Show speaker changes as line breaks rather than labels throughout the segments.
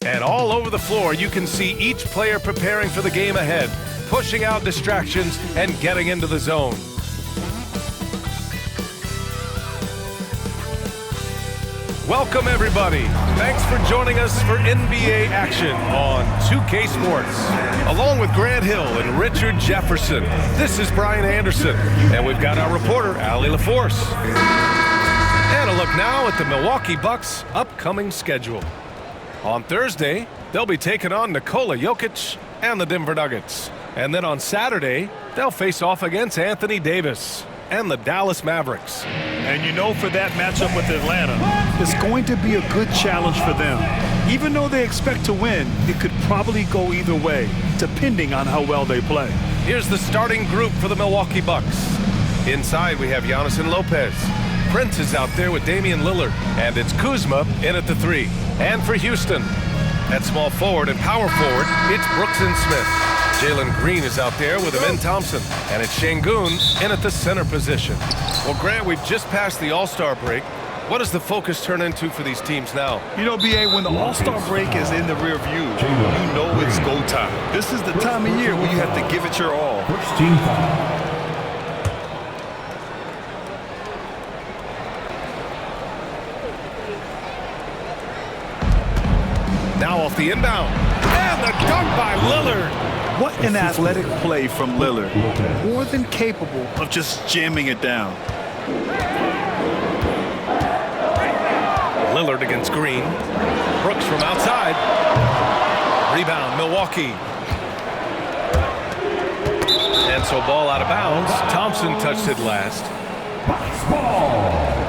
And all over the floor, you can see each player preparing for the game ahead, pushing out distractions and getting into the zone. Welcome, everybody. Thanks for joining us for NBA action on 2K Sports. Along with Grant Hill and Richard Jefferson, this is Brian Anderson, and we've got our reporter, Allie LaForce. And a look now at the Milwaukee Bucks' upcoming schedule. On Thursday, they'll be taking on Nikola Jokic and the Denver Nuggets. And then on Saturday, they'll face off against Anthony Davis and the Dallas Mavericks.
And you know, for that matchup with Atlanta, it's going to be a good challenge for them. Even though they expect to win, it could probably go either way, depending on how well they play.
Here's the starting group for the Milwaukee Bucks. Inside, we have Giannis and Lopez. Prince is out there with Damian Lillard, and it's Kuzma in at the 3. And for Houston, at small forward and power forward, it's Brooks and Smith. Jalen Green is out there with Amen Thompson, and it's Şengün in at the center position. Well, Grant, we've just passed the All-Star break. What does the focus turn into for these teams now?
You know, BA, when the All-Star break is in the rear view, you know it's go time. This is the time of year where you have to give it your all.
First team foul.
Now off the inbound, and the dunk by Lillard.
What an athletic play from Lillard. More than capable of just jamming it down.
Lillard against Green. Brooks from outside. Rebound, Milwaukee. And so ball out of bounds. Thompson touched it last.
Box ball.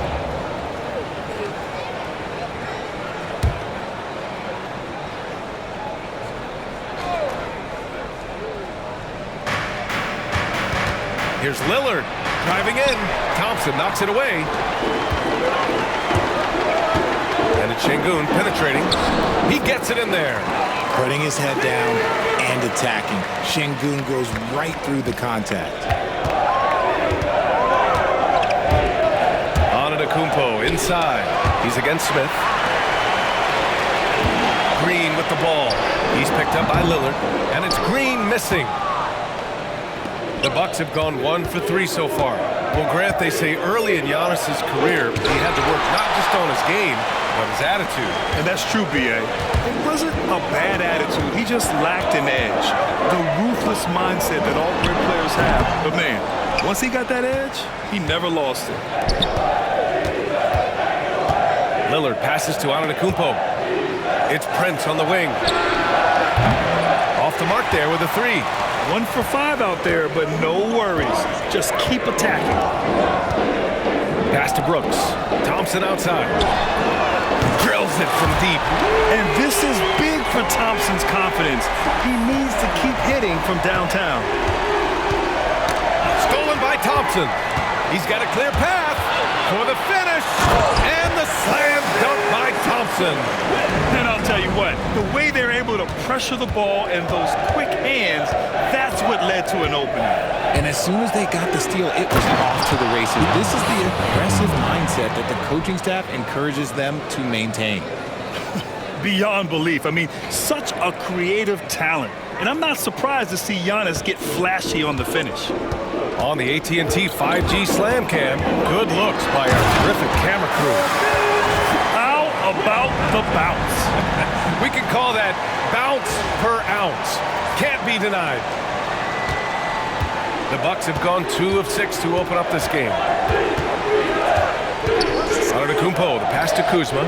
Here's Lillard driving in. Thompson knocks it away. And it's Şengün penetrating. He gets it in there.
Putting his head down and attacking. Şengün goes right through the contact.
Antetokounmpo inside. He's against Smith. Green with the ball. He's picked up by Lillard. And it's Green missing. The Bucks have gone 1 for 3 so far. Well, Grant, they say early in Giannis's career, he had to work not just on his game, but his attitude.
And that's true, BA. It wasn't a bad attitude. He just lacked an edge. The ruthless mindset that all great players have. But man, once he got that edge, he never lost it.
Lillard passes to Antetokounmpo. It's Prince on the wing. Off the mark there with a 3.
1 for 5 out there, but no worries. Just keep attacking.
Pass to Brooks. Thompson outside. Drills it from deep.
And this is big for Thompson's confidence. He needs to keep hitting from downtown.
Stolen by Thompson. He's got a clear path for the finish. And the slam dunk by Thompson.
And I'll tell you what, the way they're able to pressure the ball and those quick hands, that's what led to an opening.
And as soon as they got the steal, it was off to the races. This is the aggressive mindset that the coaching staff encourages them to maintain.
Beyond belief. I mean, such a creative talent. And I'm not surprised to see Giannis get flashy on the finish.
On the AT&T 5G Slam Cam, good looks by our terrific camera crew.
How about the bounce?
We can call that bounce per ounce. Can't be denied. The Bucks have gone 2 of 6 to open up this game. Antetokounmpo, the pass to Kuzma.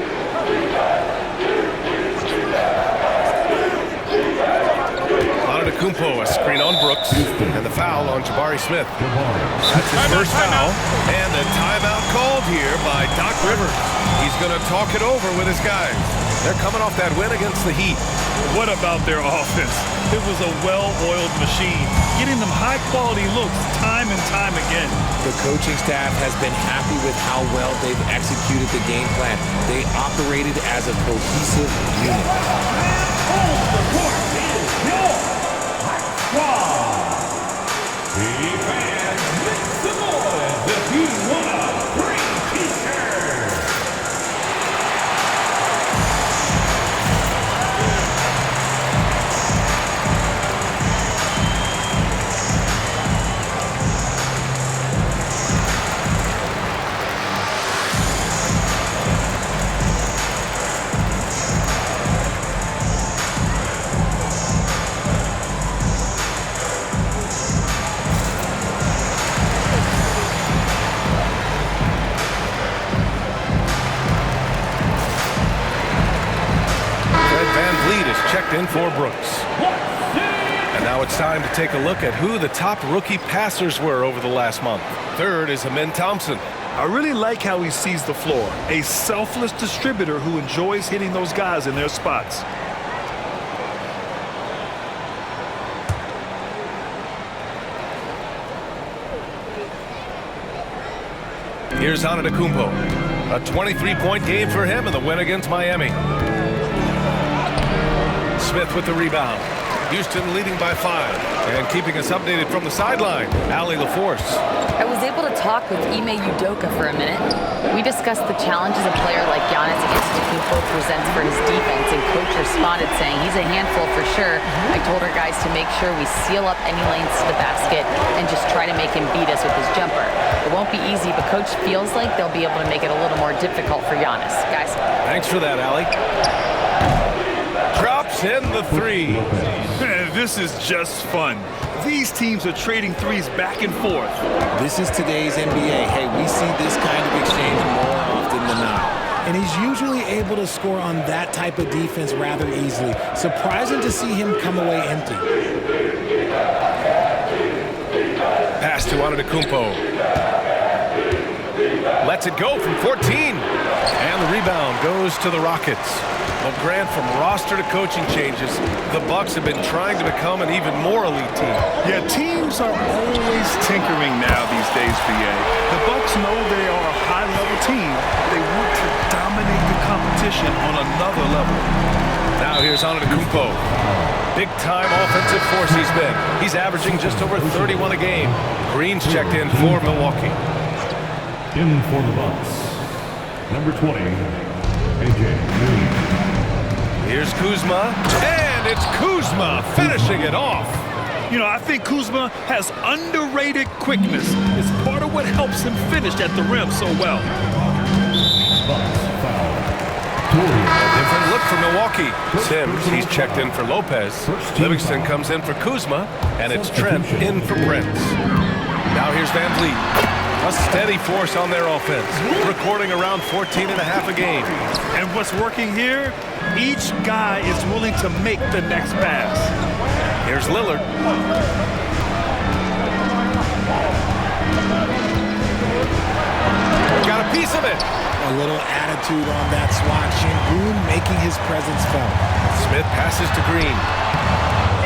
Antetokounmpo, a screen on Brooks, and the foul on Jabari Smith. That's his first foul, and a timeout called here by Doc Rivers. He's going to talk it over with his guys. They're coming off that win against the Heat.
What about their offense? It was a well-oiled machine, getting them high-quality looks time and time again.
The coaching staff has been happy with how well they've executed the game plan. They operated as a cohesive unit.
The court is yours. Hey fans, make some noise if you want a free t-shirt.
checked in for Brooks. And now it's time to take a look at who the top rookie passers were over the last month. Third is Amin Thompson.
I really like how he sees the floor. A selfless distributor who enjoys hitting those guys in their spots.
Here's Antetokounmpo. A 23-point game for him in the win against Miami. Smith with the rebound. Houston leading by 5. And keeping us updated from the sideline, Allie LaForce.
I was able to talk with Ime Udoka for a minute. We discussed the challenges a player like Giannis Antetokounmpo presents for his defense, and Coach responded saying he's a handful for sure. I told our guys to make sure we seal up any lanes to the basket and just try to make him beat us with his jumper. It won't be easy, but Coach feels like they'll be able to make it a little more difficult for Giannis. Guys.
Thanks for that, Allie. Drops in the 3.
This is just fun. These teams are trading threes back and forth.
This is today's NBA. Hey, we see this kind of exchange more often than not. And he's usually able to score on that type of defense rather easily. Surprising to see him come away empty.
Pass to Antetokounmpo. Lets it go from 14. And the rebound goes to the Rockets. Well, Grant, from roster to coaching changes, the Bucks have been trying to become an even more elite team.
Yeah, teams are always tinkering now these days, BA. The Bucks know they are a high-level team. They want to dominate the competition on another level.
Now here's Antetokounmpo. Big-time offensive force he's been. He's averaging just over 31 a game. Green's checked in for Milwaukee.
In for the Bucks, number 20, AJ Green.
Here's Kuzma, and it's Kuzma finishing it off.
You know, I think Kuzma has underrated quickness. It's part of what helps him finish at the rim so well.
A different look for Milwaukee. Sims, he's checked in for Lopez. Livingston comes in for Kuzma, and it's Trent in for Prince. Now here's Van Vliet. A steady force on their offense, recording around 14 and a half a game.
And what's working here? Each guy is willing to make the next pass.
Here's Lillard. Got a piece of it.
A little attitude on that swat. Sengun making his presence felt.
Smith passes to Green.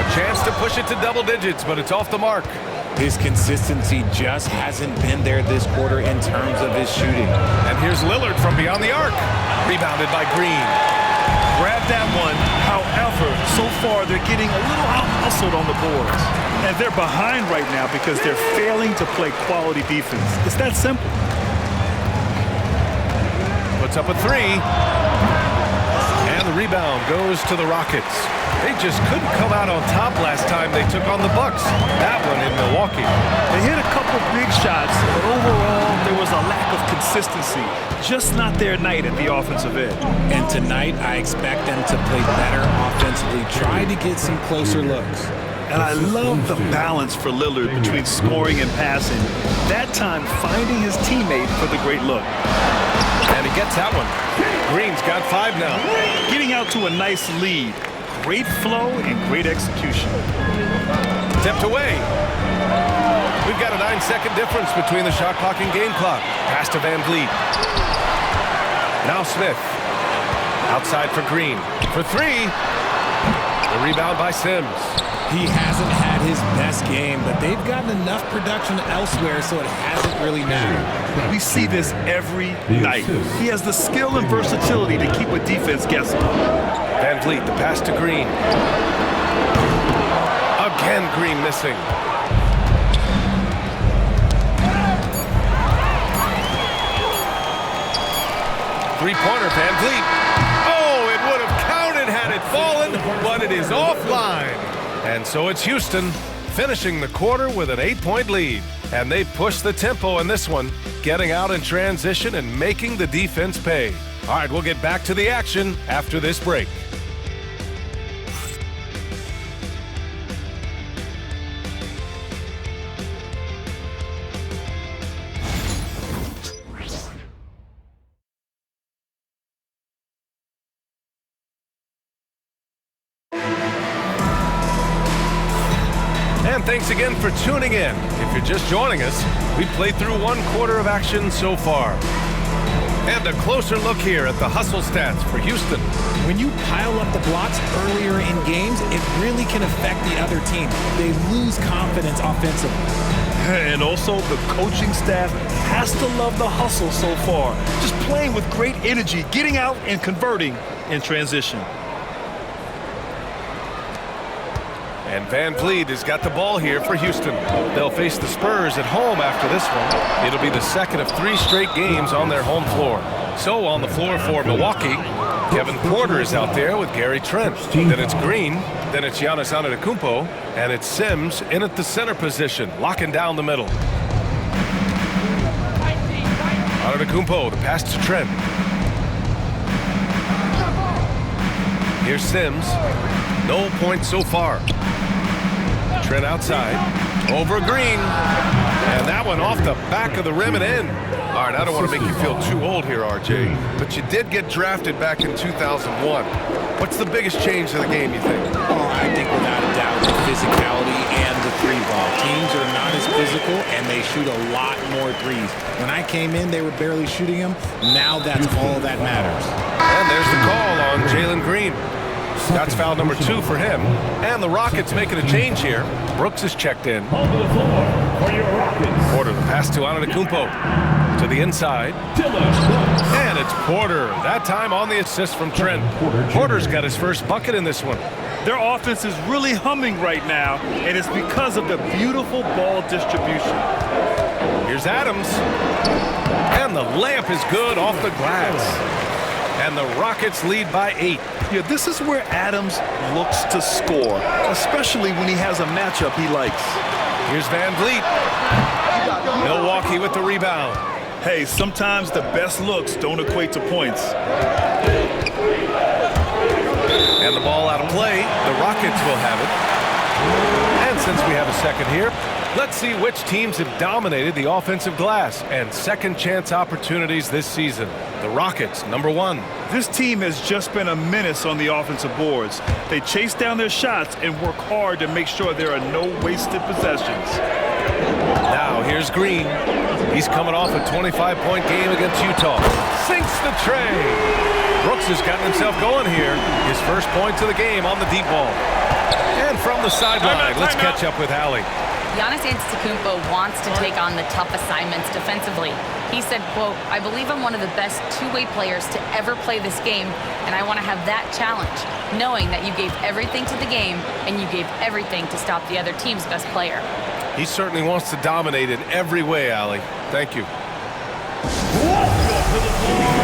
A chance to push it to double digits, but it's off the mark.
His consistency just hasn't been there this quarter in terms of his shooting.
And here's Lillard from beyond the arc. Rebounded by Green.
Grab that one. However, so far they're getting a little out-hustled on the boards. And they're behind right now because they're failing to play quality defense. It's that simple.
Puts up a 3. And the rebound goes to the Rockets. They just couldn't come out on top last time they took on the Bucks. That one in Milwaukee.
They hit a couple big shots, but overall there was a lack of consistency. Just not their night at the offensive end.
And tonight I expect them to play better offensively, try to get some closer looks.
And I love the balance for Lillard between scoring and passing. That time finding his teammate for the great look.
And he gets that one. Green's got 5 now.
Getting out to a nice lead. Great flow and great execution.
Tipped away. We've got a 9-second difference between the shot clock and game clock. Pass to Van Vliet. Now Smith. Outside for Green. For 3. The rebound by Sims.
He hasn't had his best game, but they've gotten enough production elsewhere, so it hasn't really mattered.
We see this every night. He has the skill and versatility to keep a defense guessing.
Van Vliet, the pass to Green. Again, Green missing. Three-pointer, Van Vliet. Oh, it would have counted had it fallen, but it is offline. And so it's Houston finishing the quarter with an 8-point lead. And they push the tempo in this one, getting out in transition and making the defense pay. All right, we'll get back to the action after this break. And thanks again for tuning in. If you're just joining us, we've played through 1/4 of action so far. And a closer look here at the hustle stats for Houston.
When you pile up the blocks earlier in games, it really can affect the other team. They lose confidence offensively.
And also, the coaching staff has to love the hustle so far. Just playing with great energy, getting out and converting in transition.
And Van Vliet has got the ball here for Houston. They'll face the Spurs at home after this one. It'll be the second of 3 straight games on their home floor. So on the floor for Milwaukee, Kevin Porter is out there with Gary Trent. Then it's Green, then it's Giannis Antetokounmpo, and it's Sims in at the center position, locking down the middle. Antetokounmpo, the pass to Trent. Here's Sims. No points so far. Trent outside. Over Green. And that one off the back of the rim and in. All right, I don't want to make you feel too old here, RJ, but you did get drafted back in 2001. What's the biggest change to the game, you think?
Oh, I think without a doubt the physicality and the 3-ball. Teams are not as physical, and they shoot a lot more threes. When I came in, they were barely shooting them. Now that's all that matters.
And there's the call on Jalen Green. That's foul number 2 for him. And the Rockets making a change here. Brooks is checked in.
On the floor for your Rockets.
Porter, the pass to Antetokounmpo. To the inside. And it's Porter. That time on the assist from Trent. Porter's got his first bucket in this one.
Their offense is really humming right now, and it's because of the beautiful ball distribution.
Here's Adams. And the layup is good off the glass. And the Rockets lead by 8.
Yeah, this is where Adams looks to score, especially when he has a matchup he likes.
Here's Van Vliet. Milwaukee with the rebound.
Hey, sometimes the best looks don't equate to points.
And the ball out of play. The Rockets will have it. And since we have a second here, let's see which teams have dominated the offensive glass and second chance opportunities this season. The Rockets, number 1.
This team has just been a menace on the offensive boards. They chase down their shots and work hard to make sure there are no wasted possessions.
Now here's Green. He's coming off a 25-point game against Utah. Sinks the tray. Brooks has gotten himself going here. His first points of the game on the deep ball. And from the sideline, let's catch up with Allie.
Giannis Antetokounmpo wants to take on the tough assignments defensively. He said, quote, "I believe I'm one of the best two-way players to ever play this game, and I want to have that challenge, knowing that you gave everything to the game and you gave everything to stop the other team's best player."
He certainly wants to dominate in every way, Allie. Thank you.
Welcome to the floor,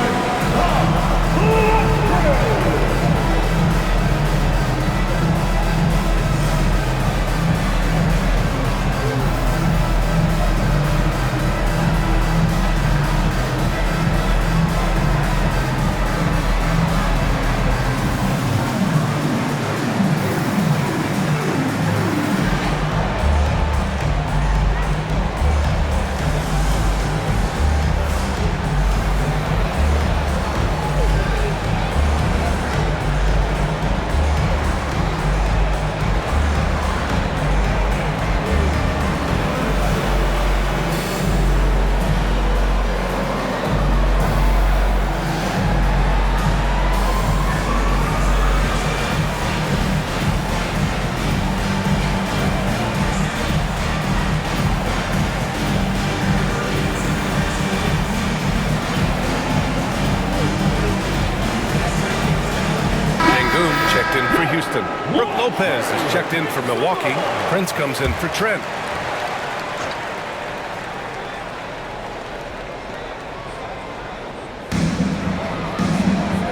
checked in for Houston. Brook Lopez is checked in for Milwaukee. Prince comes in for Trent.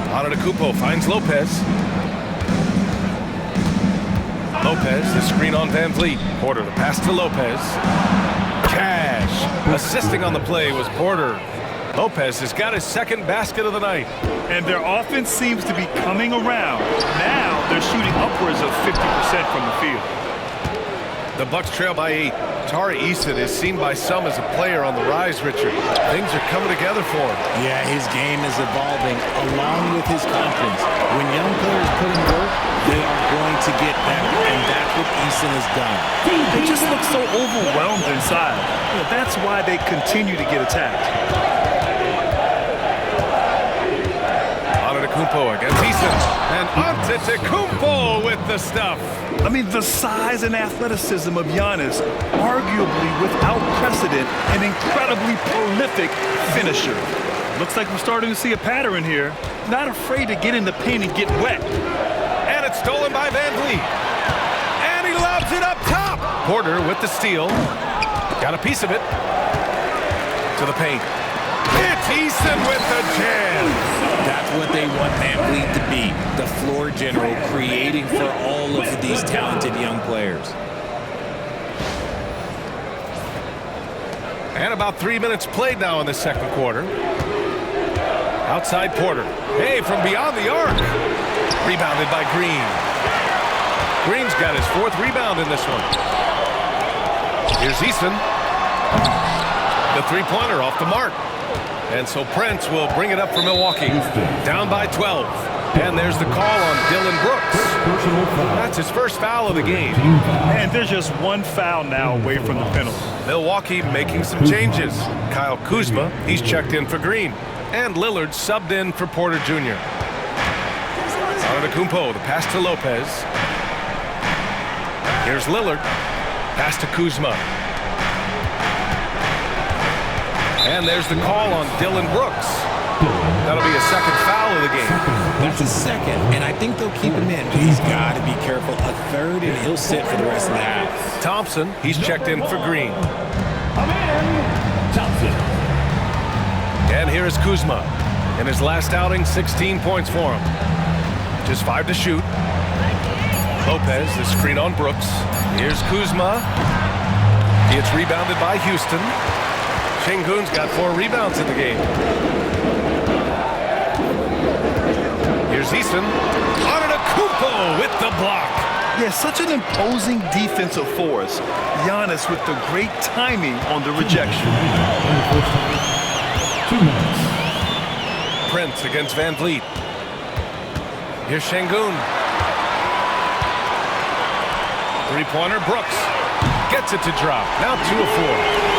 Antetokounmpo finds Lopez. Lopez, the screen on Van Vliet. Porter, the pass to Lopez. Cash. Assisting on the play was Porter. Lopez has got his second basket of the night.
And their offense seems to be coming around. Now they're shooting upwards of 50% from the field.
The Bucks trail by 8. Tari Eason is seen by some as a player on the rise, Richard. Things are coming together for him.
Yeah, his game is evolving along with his confidence. When young players put in work, they are going to get better, and that's what Eason has done.
They just look so overwhelmed inside. That's why they continue to get attacked.
Antetokounmpo against Eason. And Antetokounmpo with the stuff.
I mean, the size and athleticism of Giannis, arguably without precedent, an incredibly prolific finisher. Looks like we're starting to see a pattern here. Not afraid to get in the paint and get wet.
And it's stolen by Van Vliet. And he lobs it up top. Porter with the steal. Got a piece of it. To the paint. It's Eason with the jam.
That's what they want Van Vliet to be, the floor general, creating for all of these talented young players.
And about 3 minutes played now in the second quarter. Outside Porter. Hey, from beyond the arc. Rebounded by Green. Green's got his 4th rebound in this one. Here's Eason. The three-pointer off the mark. And so Prince will bring it up for Milwaukee. Down by 12. And there's the call on Dylan Brooks. That's his first foul of the game.
And there's just one foul now away from the penalty.
Milwaukee making some changes. Kyle Kuzma, he's checked in for Green. And Lillard subbed in for Porter Jr. Antetokounmpo, the pass to Lopez. Here's Lillard. Pass to Kuzma. And there's the call on Dylan Brooks. That'll be a second foul of the game.
That's a second, and I think they'll keep him in. But he's got to be careful. A third, and he'll sit for the rest of the half.
Thompson, he's checked in for Green.
Thompson.
And here is Kuzma. In his last outing, 16 points for him. Just 5 to shoot. Lopez, the screen on Brooks. Here's Kuzma. It's rebounded by Houston. Şengün's got 4 rebounds in the game. Here's Eason. Antetokounmpo with the block.
Yeah, such an imposing defensive force. Giannis with the great timing on the rejection.
2 minutes.
Prince against Van Vliet. Here's Şengün. Three-pointer, Brooks. Gets it to drop. Now 2 of 4.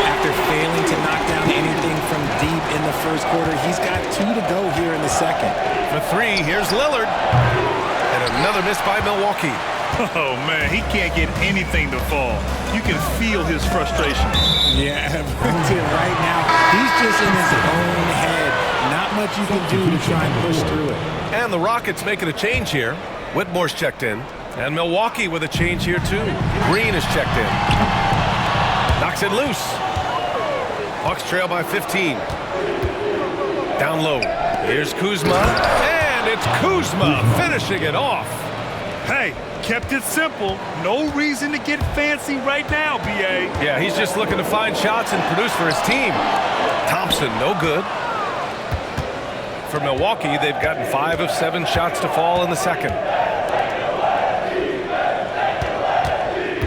After failing to knock down anything from deep in the first quarter, he's got 2 to go here in the second.
For 3, here's Lillard. And another miss by Milwaukee.
Oh, man, he can't get anything to fall. You can feel his frustration.
Yeah, right now, he's just in his own head. Not much you can do to try and push through it.
And the Rockets making a change here. Whitmore's checked in. And Milwaukee with a change here, too. Green is checked in. Knocks it loose. Bucks trail by 15. Down low. Here's Kuzma. And it's Kuzma finishing it off.
Hey, kept it simple. No reason to get fancy right now, B.A.
Yeah, he's just looking to find shots and produce for his team. Thompson, no good. For Milwaukee, they've gotten 5 of 7 shots to fall in the second.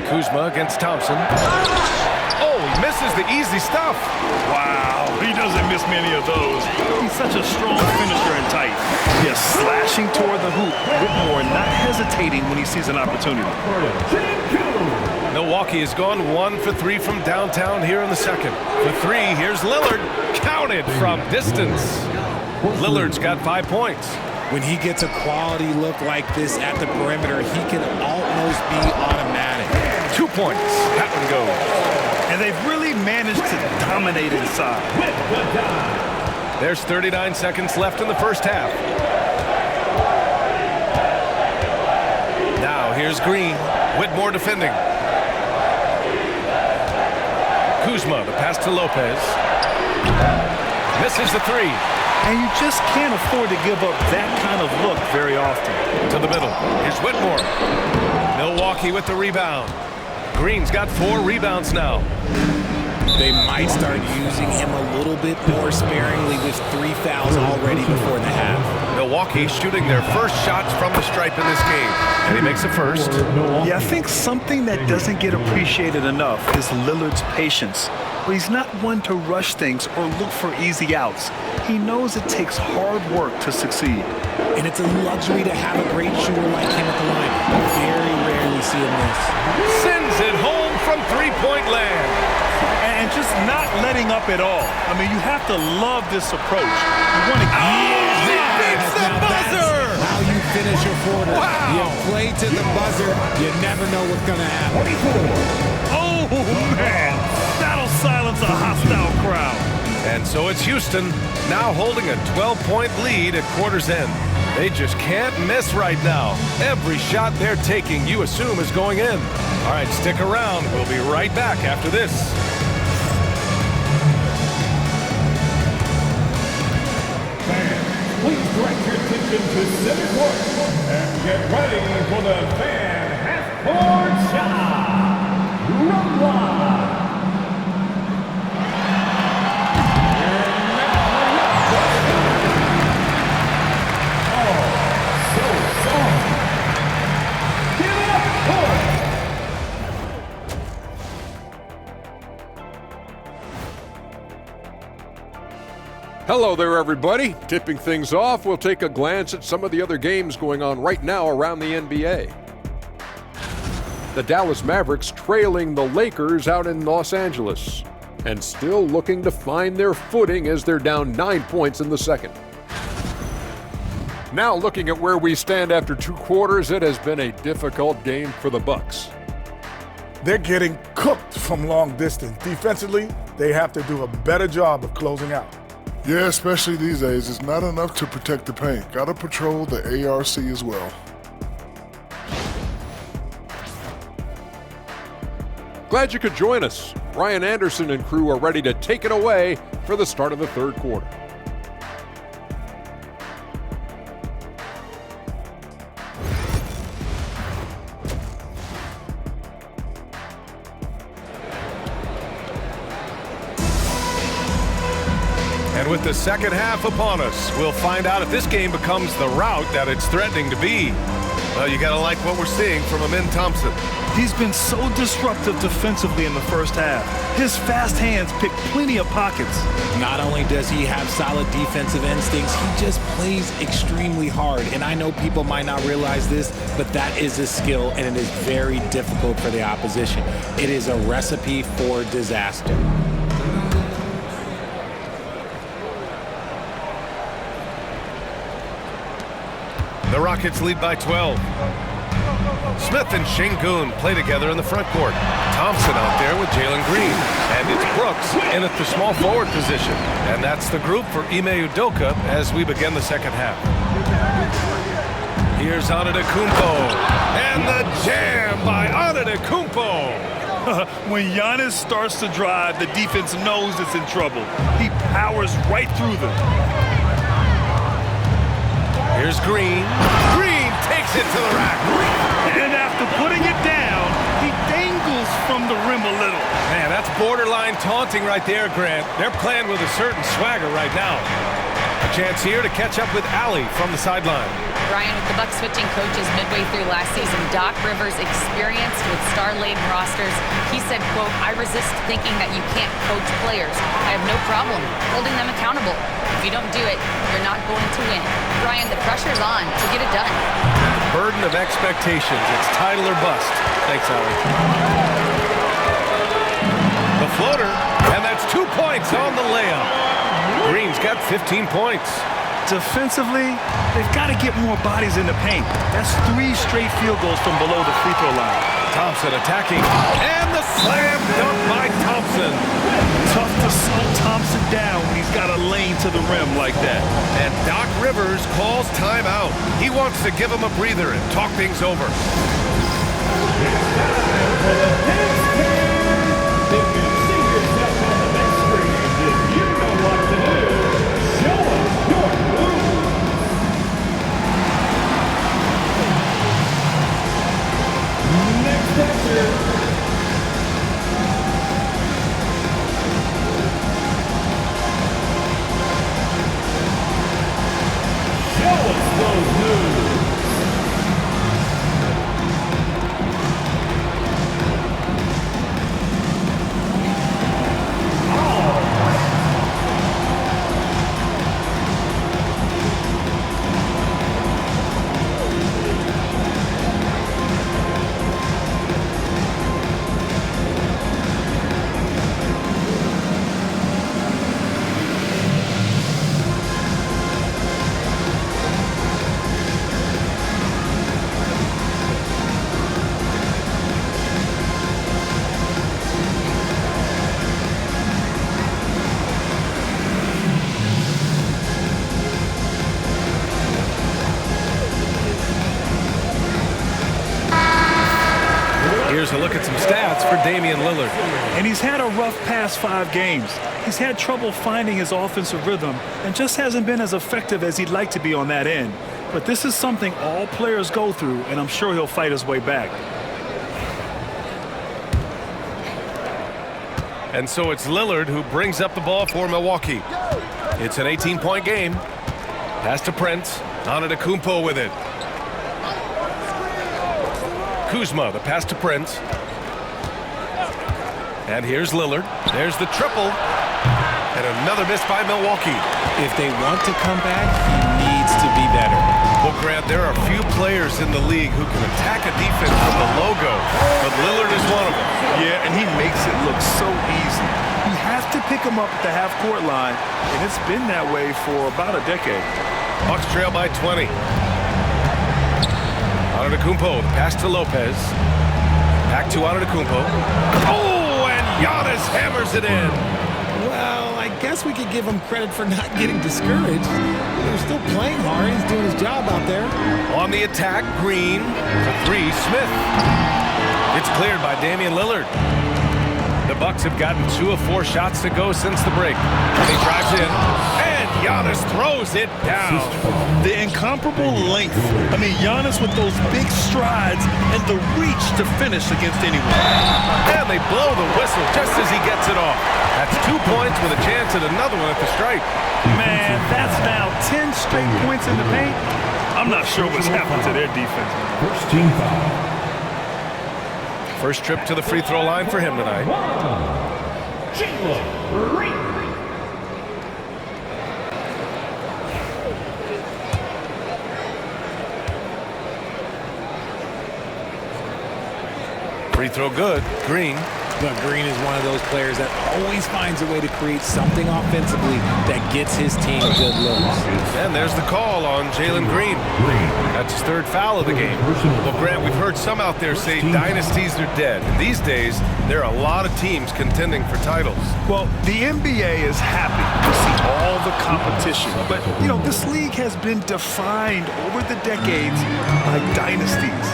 Kuzma against Thompson. Oh, he misses the easy stuff.
Wow, he doesn't miss many of those. He's such a strong finisher and tight. Yes, slashing toward the hoop. Whitmore not hesitating when he sees an opportunity.
Milwaukee has gone 1 for 3 from downtown here in the second. For 3, here's Lillard. Counted from distance. Lillard's got 5 points.
When he gets a quality look like this at the perimeter, he can almost be automatic.
2 points. That one goes.
And they've really managed to dominate inside.
There's 39 seconds left in the first half. Now here's Green. Whitmore defending. Kuzma, the pass to Lopez. Misses the 3.
And you just can't afford to give up that kind of look very often.
To the middle. Here's Whitmore. Milwaukee with the rebound. Green's got 4 rebounds now.
They might start using him a little bit more sparingly with 3 fouls already before the half.
Milwaukee shooting their first shots from the stripe in this game, and he makes a first.
Yeah, I think something that doesn't get appreciated enough is Lillard's patience. But he's not one to rush things or look for easy outs. He knows it takes hard work to succeed.
And it's a luxury to have a great shooter like him at the line. Very rarely see him miss.
Sends it home from three-point land.
And just not letting up at all. I mean, you have to love this approach. You want to
Beats the buzzer!
How you finish your quarter.
Wow.
You play to the buzzer. You never know what's going to happen.
Oh, man. That'll silence a hostile crowd.
And so it's Houston now holding a 12-point lead at quarter's end. They just can't miss right now. Every shot they're taking, you assume, is going in. All right, stick around. We'll be right back after this.
Fans, please direct your attention to center court and get ready for the fan half-court shot. Run line.
Hello there, everybody. Tipping things off, we'll take a glance at some of the other games going on right now around the NBA. The Dallas Mavericks trailing the Lakers out in Los Angeles and still looking to find their footing as they're down 9 points in the second. Now looking at where we stand after 2 quarters, it has been a difficult game for the Bucks.
They're getting cooked from long distance. Defensively, they have to do a better job of closing out.
Yeah, especially these days. It's not enough to protect the paint. Got to patrol the ARC as well.
Glad you could join us. Ryan Anderson and crew are ready to take it away for the start of the third quarter.
And with the second half upon us, we'll find out if this game becomes the rout that it's threatening to be. Well, you gotta like what we're seeing from Amin Thompson.
He's been so disruptive defensively in the first half. His fast hands pick plenty of pockets.
Not only does he have solid defensive instincts, he just plays extremely hard. And I know people might not realize this, but that is a skill, and it is very difficult for the opposition. It is a recipe for disaster.
The Rockets lead by 12. Smith and Şengün play together in the front court. Thompson out there with Jalen Green. And it's Brooks in at the small forward position. And that's the group for Ime Udoka as we begin the second half. Here's Antetokounmpo. And the jam by Antetokounmpo.
When Giannis starts to drive, the defense knows it's in trouble. He powers right through them.
Here's Green. Green takes it to the rack.
And after putting it down, he dangles from the rim a little.
Man, that's borderline taunting right there, Grant. They're playing with a certain swagger right now. A chance here to catch up with Allie from the sideline.
Brian, with the Bucks switching coaches midway through last season, Doc Rivers, experienced with star-laden rosters, he said, quote, "I resist thinking that you can't coach players. I have no problem holding them accountable. If you don't do it, you're not going to win." Brian, the pressure's on to get it done.
Burden of expectations. It's title or bust. Thanks, Allie. The floater, and that's 2 points on the layup. Green's got 15 points.
Defensively, they've got to get more bodies in the paint. That's 3 straight field goals from below the free throw line.
Thompson attacking, and the slam dunk by Thompson.
Tough to slow Thompson down when he's got a lane to the rim like that.
And Doc Rivers calls timeout. He wants to give him a breather and talk things over.
news.
Here's a look at some stats for Damian Lillard.
And he's had a rough past 5 games. He's had trouble finding his offensive rhythm and just hasn't been as effective as he'd like to be on that end. But this is something all players go through, and I'm sure he'll fight his way back.
And so it's Lillard who brings up the ball for Milwaukee. It's an 18-point game. Pass to Prince. Antetokounmpo with it. Kuzma, the pass to Prince. And here's Lillard. There's the triple. And another miss by Milwaukee.
If they want to come back, he needs to be better.
Well, Grant, there are few players in the league who can attack a defense from the logo, but Lillard is one of them.
Yeah, and he makes it look so easy. You have to pick him up at the half-court line, and it's been that way for about a decade.
Bucks trail by 20. Antetokounmpo, the pass to Lopez. Back to Antetokounmpo. Oh, and Giannis hammers it in.
Well, I guess we could give him credit for not getting discouraged. They're still playing hard. He's doing his job out there.
On the attack, Green. To 3, Smith. It's cleared by Damian Lillard. The Bucks have gotten 2 of 4 shots to go since the break. And he drives in. And Giannis throws it down.
The incomparable length. I mean, Giannis with those big strides and the reach to finish against anyone.
And they blow the whistle just as he gets it off. That's 2 points with a chance at another one at the stripe.
Man, that's now 10 straight points in the paint. I'm not sure what's happened to their defense.
First team foul.
First trip to the free throw line for him tonight.
Jalen Green.
Free throw good. Green.
But Green is one of those players that always finds a way to create something offensively that gets his team good looks.
And there's the call on Jalen Green. That's his 3rd foul of the game. Well, Grant, we've heard some out there say dynasties are dead. And these days, there are a lot of teams contending for titles.
Well, the NBA is happy to see all the competition. But, you know, this league has been defined over the decades by dynasties.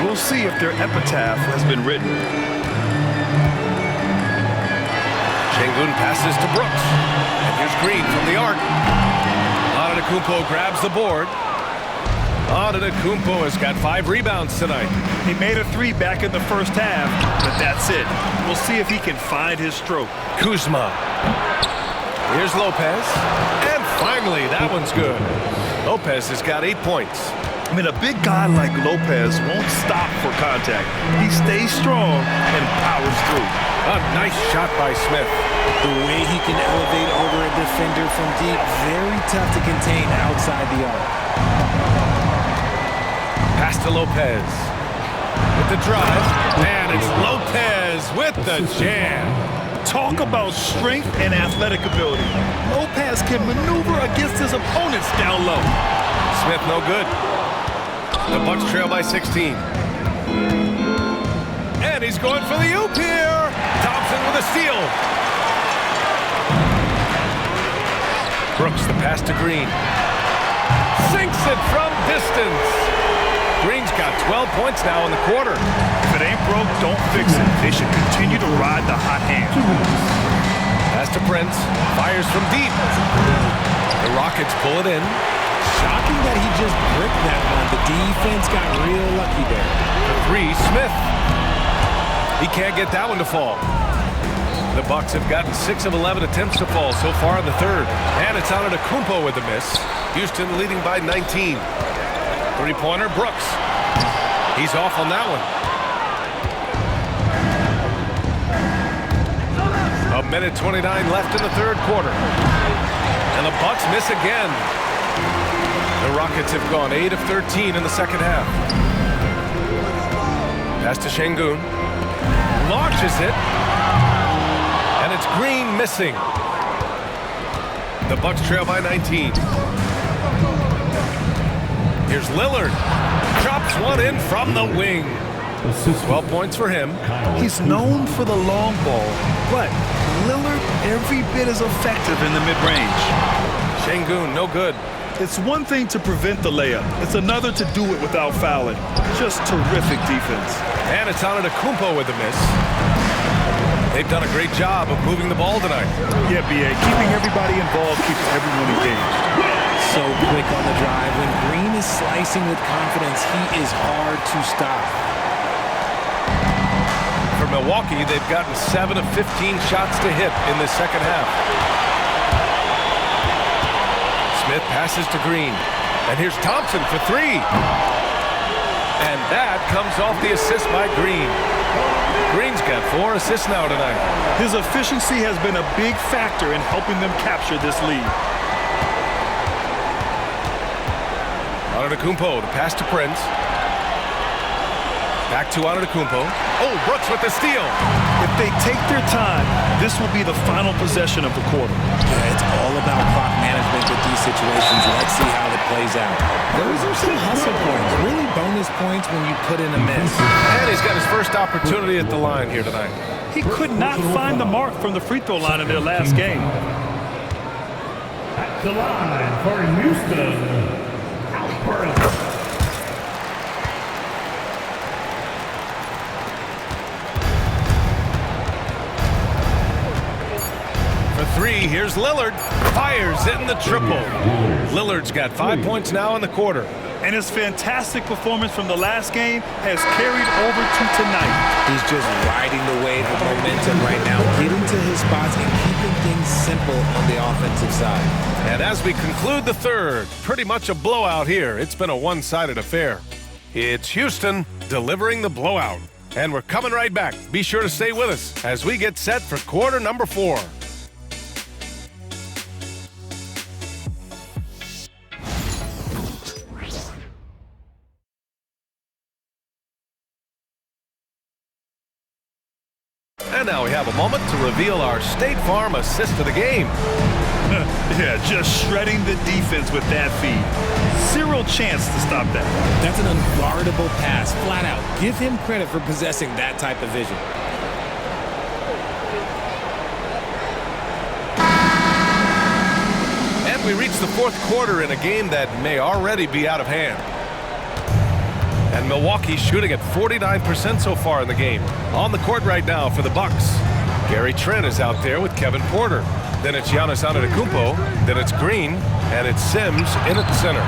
We'll see if their epitaph has been written.
Şengün passes to Brooks. And here's Green from the arc. Antetokounmpo grabs the board. Antetokounmpo has got 5 rebounds tonight.
He made a 3 back in the first half, but that's it. We'll see if he can find his stroke.
Kuzma. Here's Lopez. And finally, that one's good. Lopez has got 8 points.
I mean, a big guy like Lopez won't stop for contact. He stays strong and powers through.
A nice shot by Smith.
The way he can elevate over a defender from deep, very tough to contain outside the arc.
Pass to Lopez. With the drive. And it's Lopez with the jam.
Talk about strength and athletic ability. Lopez can maneuver against his opponents down low.
Smith no good. The Bucks trail by 16. And he's going for the oop here. Thompson with a steal. Brooks, the pass to Green. Sinks it from distance. Green's got 12 points now in the quarter.
If it ain't broke, don't fix it. They should continue to ride the hot hand.
Pass to Prince. Fires from deep. The Rockets pull it in.
Shocking that he just bricked that one. The defense got real lucky there.
The 3, Smith. He can't get that one to fall. The Bucks have gotten 6 of 11 attempts to fall so far in the 3rd. And it's Antetokounmpo with the miss. Houston leading by 19. Three-pointer, Brooks. He's off on that one. A minute 29 left in the third quarter. And the Bucks miss again. The Rockets have gone 8 of 13 in the second half. Pass to Şengün. Launches it. And it's Green missing. The Bucks trail by 19. Here's Lillard. Drops one in from the wing. 12 points for him.
He's known for the long ball, but Lillard every bit as effective in the mid-range.
Şengün, no good.
It's one thing to prevent the layup. It's another to do it without fouling. Just terrific defense.
And it's Antetokounmpo with the miss. They've done a great job of moving the ball tonight.
Yeah, B.A. Keeping everybody involved keeps everyone engaged.
So quick on the drive. When Green is slicing with confidence, he is hard to stop.
For Milwaukee, they've gotten 7 of 15 shots to hit in the second half. Smith passes to Green. And here's Thompson for three. And that comes off the assist by Green. Green's got 4 assists now tonight.
His efficiency has been a big factor in helping them capture this lead.
Antetokounmpo, the pass to Prince. Back to Antetokounmpo. Oh, Brooks with the steal.
If they take their time, this will be the final possession of the quarter.
Yeah, it's all about clock management with these situations. Let's see how it plays out. Those are some hustle points, really bonus points when you put in a miss.
And he's got his first opportunity at the line here tonight.
He could not find the mark from the free throw line in their last game.
At the line for Houston, Alperen.
Three, here's Lillard. Fires in the triple. Lillard's got 5 points now in the quarter.
And his fantastic performance from the last game has carried over to tonight.
He's just riding the wave of momentum right now, getting to his spots and keeping things simple on the offensive side.
And as we conclude the third, pretty much a blowout here. It's been a one-sided affair. It's Houston delivering the blowout. And we're coming right back. Be sure to stay with us as we get set for quarter number 4. And now we have a moment to reveal our State Farm assist of the game.
Yeah, just shredding the defense with that feed. Zero chance to stop that.
That's an unguardable pass, flat out. Give him credit for possessing that type of vision.
And we reach the fourth quarter in a game that may already be out of hand. And Milwaukee shooting at 49% so far in the game. On the court right now for the Bucks. Gary Trent is out there with Kevin Porter. Then it's Giannis Antetokounmpo. Then it's Green. And it's Sims in at the center.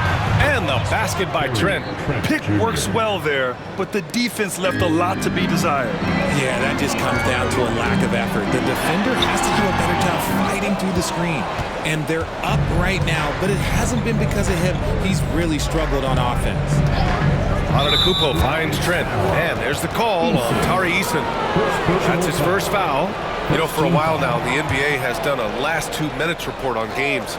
And the basket by Trent.
Pick works well there, but the defense left a lot to be desired.
Yeah, that just comes down to a lack of effort. The defender has to do a better job fighting through the screen. And they're up right now, but it hasn't been because of him. He's really struggled on offense.
Antetokounmpo finds Trent, and there's the call on Tari Eason. That's his first foul. You know, for a while now, the NBA has done a last 2 minutes report on games.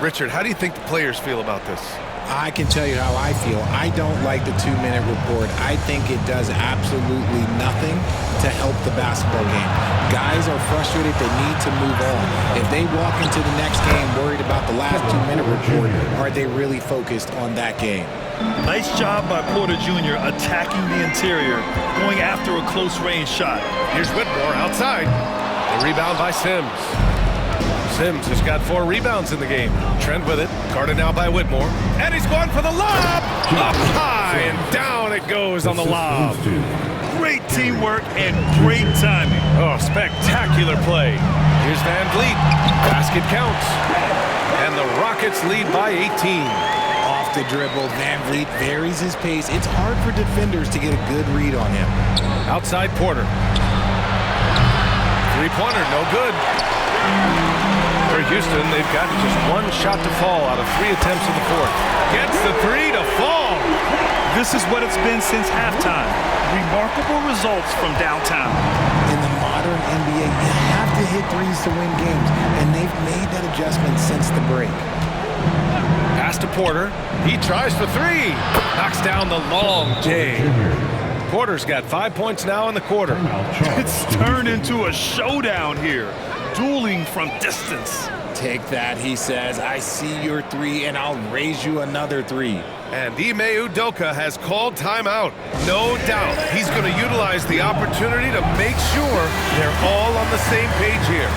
Richard, how do you think the players feel about this?
I can tell you how I feel. I don't like the 2-minute report. I think it does absolutely nothing to help the basketball game. Guys are frustrated. They need to move on. If they walk into the next game worried about the last 2-minute report, are they really focused on that game?
Nice job by Porter Jr. attacking the interior, going after a close-range shot.
Here's Whitmore outside. The rebound by Sims. Sims has got 4 rebounds in the game. Trent with it. Guarded now by Whitmore. And he's going for the lob! Up high and down it goes on the lob.
Great teamwork and great timing.
Oh, spectacular play. Here's Van Vliet. Basket counts. And the Rockets lead by 18.
Off the dribble, Van Vliet varies his pace. It's hard for defenders to get a good read on him.
Outside Porter. Three-pointer, no good. For Houston, they've got just 1 shot to fall out of 3 attempts in the fourth. Gets the 3 to fall.
This is what it's been since halftime. Remarkable results from downtown.
In the modern NBA, you have to hit threes to win games, and they've made that adjustment since the break.
Pass to Porter. He tries for three. Knocks down the long J. Porter's got 5 points now in the quarter.
It's turned into a showdown here. Dueling from distance.
Take that, he says. I see your three, and I'll raise you another three.
And Ime Udoka has called timeout. No doubt he's going to utilize the opportunity to make sure they're all on the same page here.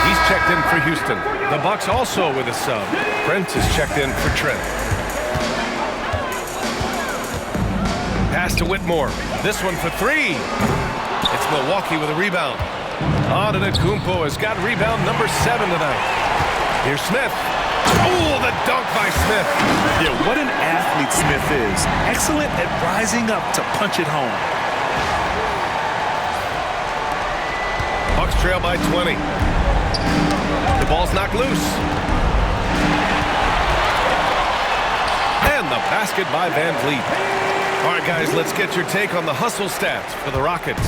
He's checked in for Houston. The Bucks also with a sub. Prince is checked in for Trent. Pass to Whitmore. This one for three. It's Milwaukee with a rebound. Antetokounmpo has got rebound number 7 tonight. Here's Smith. Oh, the dunk by Smith.
Yeah, what an athlete Smith is. Excellent at rising up to punch it home.
Bucks trail by 20. The ball's knocked loose. And the basket by Van Vliet. All right, guys, let's get your take on the hustle stats for the Rockets.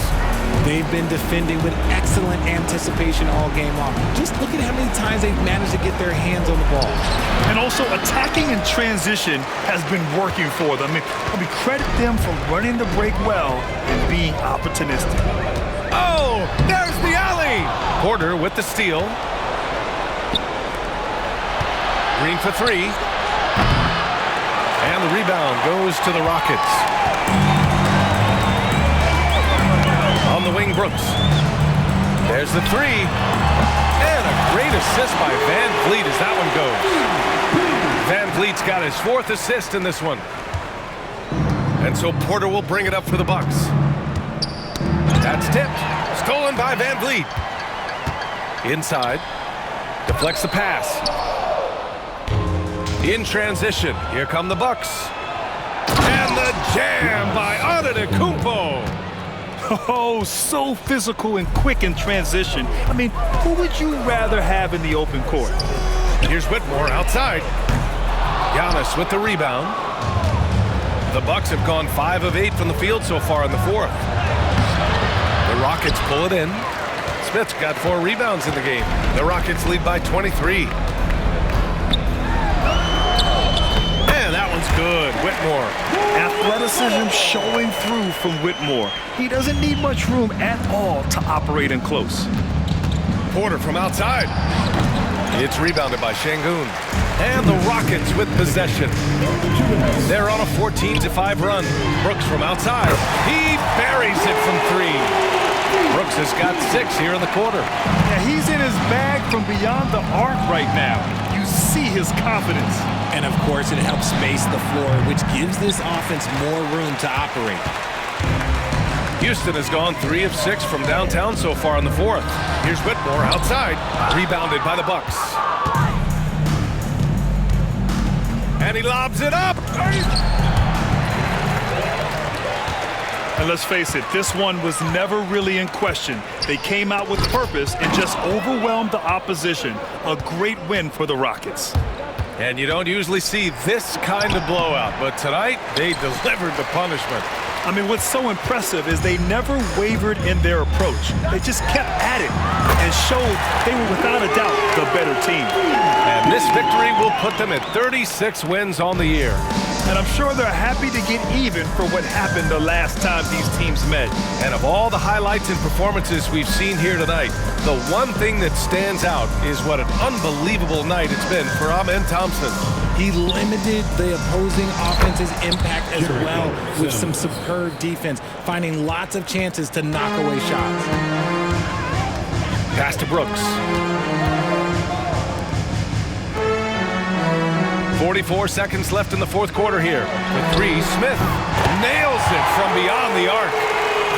They've been defending with excellent anticipation all game long. Just look at how many times they've managed to get their hands on the ball.
And also attacking in transition has been working for them. I mean, credit them for running the break well and being opportunistic.
Oh, there's the alley. Porter with the steal. Green for three. And the rebound goes to the Rockets. On the wing, Brooks. There's the three. And a great assist by Van Vliet as that one goes. Van Vliet's got his 4th assist in this one. And so Porter will bring it up for the Bucks. That's tipped. Stolen by Van Vliet. Inside. Deflects the pass. In transition. Here come the Bucks. And the jam by Antetokounmpo.
Oh, so physical and quick in transition. I mean, who would you rather have in the open court?
Here's Whitmore outside. Giannis with the rebound. The Bucks have gone 5 of 8 from the field so far in the 4th. The Rockets pull it in. Smith's got 4 rebounds in the game. The Rockets lead by 23. And that one's good. Whitmore.
Athleticism showing through from Whitmore. He doesn't need much room at all to operate in close.
Porter from outside. It's rebounded by Şengün. And the Rockets with possession. They're on a 14-5 run. Brooks from outside. He buries it from 3. Brooks has got 6 here in the quarter.
Yeah, he's in his bag from beyond the arc right now. You see his confidence.
And of course, it helps space the floor, which gives this offense more room to operate.
Houston has gone 3 of 6 from downtown so far in the 4th. Here's Whitmore outside, rebounded by the Bucks. And he lobs it up.
And let's face it, this one was never really in question. They came out with purpose and just overwhelmed the opposition. A great win for the Rockets.
And you don't usually see this kind of blowout, but tonight they delivered the punishment.
I mean, what's so impressive is they never wavered in their approach. They just kept at it and showed they were without a doubt the better team.
And this victory will put them at 36 wins on the year.
And I'm sure they're happy to get even for what happened the last time these teams met.
And of all the highlights and performances we've seen here tonight, the one thing that stands out is what an unbelievable night it's been for Amen Thompson.
He limited the opposing offense's impact as well with some superb defense, finding lots of chances to knock away shots.
Pass to Brooks. 44 seconds left in the fourth quarter here. For three, Smith nails it from beyond the arc.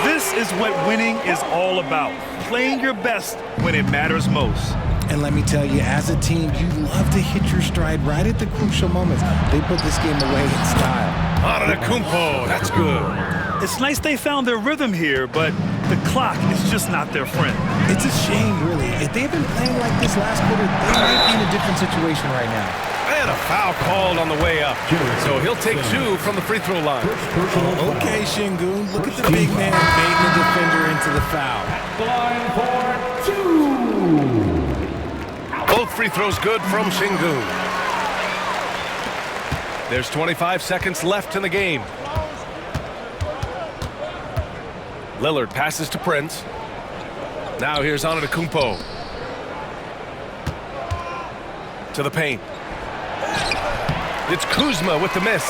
This is what winning is all about. Playing your best when it matters most.
And let me tell you, as a team, you love to hit your stride right at the crucial moments. They put this game away in style.
Antetokounmpo, that's good.
It's nice they found their rhythm here, but the clock is just not their friend.
It's a shame, really. If they had been playing like this last quarter, they might be in a different situation right now.
And a foul called on the way up. So he'll take two from the free throw line.
Okay, Şengün, look at the big man baiting the defender into the foul.
Line for two.
Both free throws good from Şengün. There's 25 seconds left in the game. Lillard passes to Prince. Now here's Antetokounmpo. To the paint. It's Kuzma with the miss.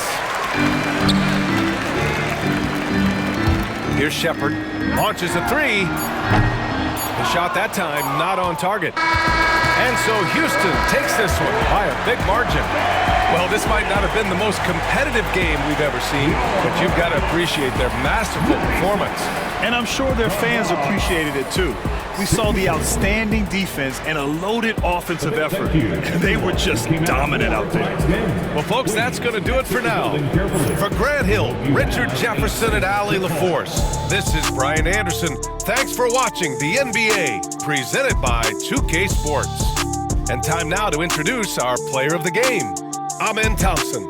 Here's Shepherd. Launches a three. The shot that time not on target. And so Houston takes this one by a big margin. Well, this might not have been the most competitive game we've ever seen, but you've got to appreciate their masterful performance.
And I'm sure their fans appreciated it too. We saw the outstanding defense and a loaded offensive effort. They were just dominant out there.
Well, folks, that's going to do it for now. For Grant Hill, Richard Jefferson, and Allie LaForce, this is Brian Anderson. Thanks for watching the NBA, presented by 2K Sports. And time now to introduce our player of the game, Amen Thompson.